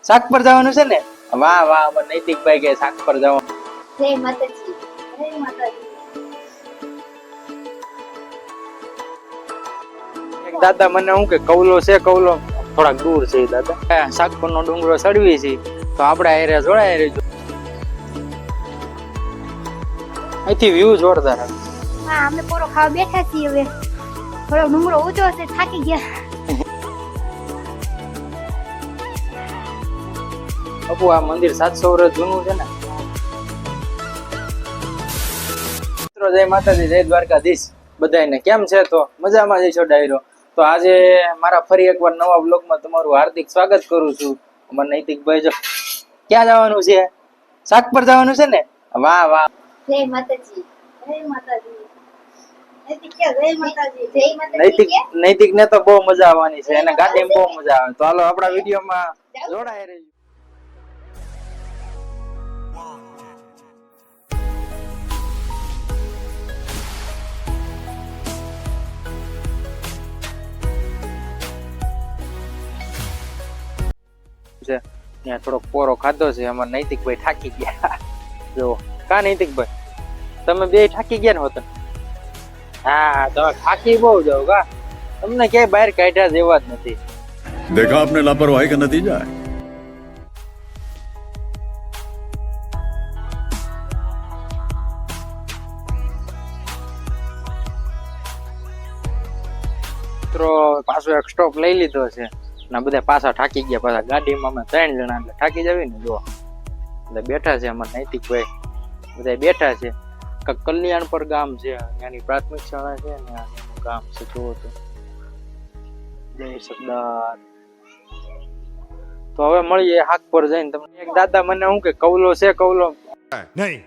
શાક પર જવાનું છે ને? વાહ વાહ, અમાર નૈતિકભાઈ કે શાક પર જવાનું. જય માતાજી. જય માતાજી. એક દાદા મને હું કે કૌલો છે, કૌલો થોડાક દૂર છે દાદા. શાક પરનો ડુંગરો ચડવી છે તો આપણે આયરે જોડાય રહેજો. અહીંથી વ્યૂ જોરદાર આવે. હા, અમે પોરો ખાવા બેઠા છીએ. હવે થોડો ડુંગરો ઊંચો છે, થાકી ગયા. બાપુ આ મંદિર 700 વર્ષ જૂનું છે ને. મિત્રો જય માતાજી, જય દ્વારકાધીશ બધાને. કેમ છે? તો મજામાં જઈશો ડાયરો. તો આજે મારા ફરી એકવાર નવા બ્લોગમાં તમારું હાર્દિક સ્વાગત કરું છું. અમારા નૈતિકભાઈ જો ક્યાં જવાનું છે? શાક પર જવાનું છે ને? વાહ વાહ, જય માતાજી. જય માતાજી. નૈતિક કે જય માતાજી. જય માતાજી કે નૈતિક ને તો બહુ મજા આવવાની છે, એને ગાડીમાં બહુ મજા આવે. તો હાલો આપણા વિડીયોમાં જોડાય રહેજો. ત્યાં થોડોક પોરો ખાધો છે. અમાર નૈતિકભાઈ થાકી ગયા. જો કા નૈતિકભાઈ, તમે બે થાકી ગયા ને હોત? હા, તમે થાકી બહુ જાવ કા. તમને ક્યાંય બહાર કાઢ્યા જેવા જ નથી. देखा आपने लापरवाही का नतीजा है। મિત્રો પાછો એક સ્ટોપ લઈ લીધો છે ને બધા પાછા થાકી ગયા. પાછા ગાડીમાં અમે 3 જણા એટલે થાકી જાવી ને. જો એટલે બેઠા છે અમારા નૈતિકભાઈ, બધા બેઠા છે. કલ્યાણપર ગામ છે, ત્યાંની પ્રાથમિક શાળા છે ને ત્યાંનું ગામ છે. જુઓ તો જય સરદાર. તો હવે મળીએ હાક પર જઈને. તમને એક દાદા મને હું કે કૌલો છે, કૌલો नहीं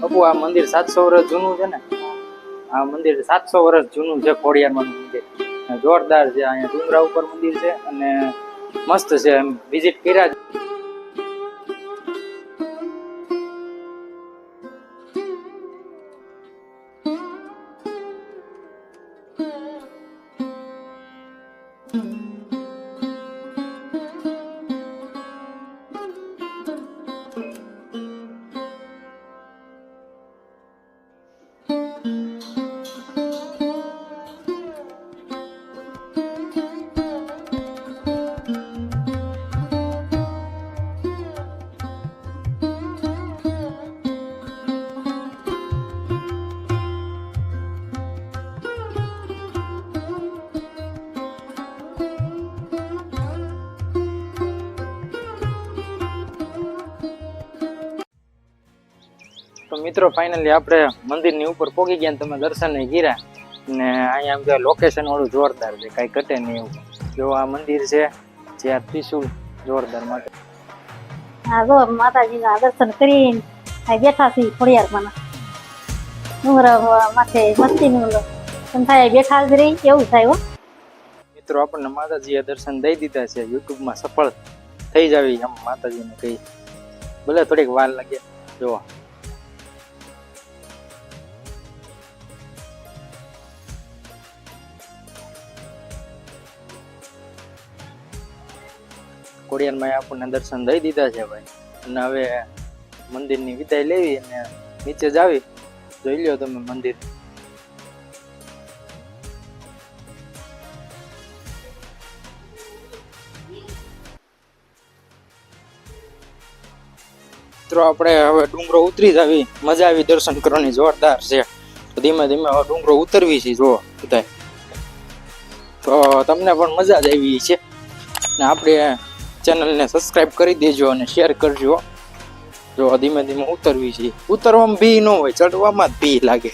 બાપુ આ મંદિર 700 વર્ષ જૂનું છે ને. આ મંદિર 700 વર્ષ જૂનું છે. ખોડિયારમાંનું મંદિર જોરદાર છે. અહીંયા ડુંગરા ઉપર મંદિર છે અને મસ્ત છે. એમ વિઝિટ કર્યા. તો મિત્રો ફાઇનલી આપણે મંદિરની ઉપર પહોંચી ગયા ને તમે દર્શન કર્યા ને અહીંયા આમ લોકેશન વાળું જોરદાર છે, કાંઈ ઘટે નહીં એવું. જો આ મંદિર છે જે આ ત્રિશુલ જોરદાર માટે. હા જો માતાજીના દર્શન કરીને અહીં બેઠા છીએ ખોડિયારમાં ડુંગર માથે મસ્તીનું સંથાએ બેઠા જ રહી એવું થાય હો. મિત્રો આપણને માતાજીએ દર્શન દઈ દીધા છે, યુટ્યુબમાં સફળ થઈ જાવી એમ માતાજીને કહી, ભલે થોડીક વાર લાગે. જો ખોડિયારમાં આપણને દર્શન દઈ દીધા છે ભાઈ, અને હવે મંદિરની વિદાય લેવી અને નીચે જાવી. જોઈ લ્યો તમે મંદિર. મિત્રો આપણે હવે ડુંગરો ઉતરી જ આવી, મજા આવી દર્શન કરવાની જોરદાર છે. તો ધીમે ધીમે હવે ડુંગરો ઉતરવી છે જો બધા, તો તમને પણ મજા જ આવી છે. ને આપણે ચેનલને સબસ્ક્રાઇબ કરી દેજો અને શેર કરજો. જો ધીમે ધીમે ઉતરવી છે, ઉતરવામાં ભી ન હોય, ચડવામાં જ ભી લાગે.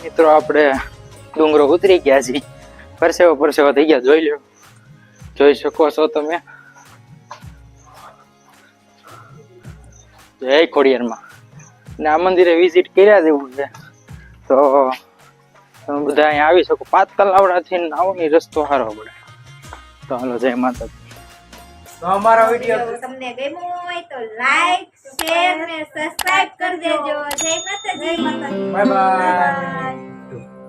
મિત્રો આપણે ડુંગરો ઉતરી ગયા છીએ, પરસેવો થઈ ગયા. જોઈ લો, જોઈ શકો છો તમે. જય ખોડિયારમાં. ને આ મંદિરે વિઝિટ કર્યા જેવું છે, તો તમે બધા અહીંયા આવી શકો. 5 તલાવડાથી આવવાની રસ્તો સારો પડે. તો હાલો, જય માતાજી. તો અમારો વિડીયો તમને ગમ્યો હોય તો લાઈક શેર અને સબસ્ક્રાઇબ કરી દેજો. જય માતાજી. Bye bye.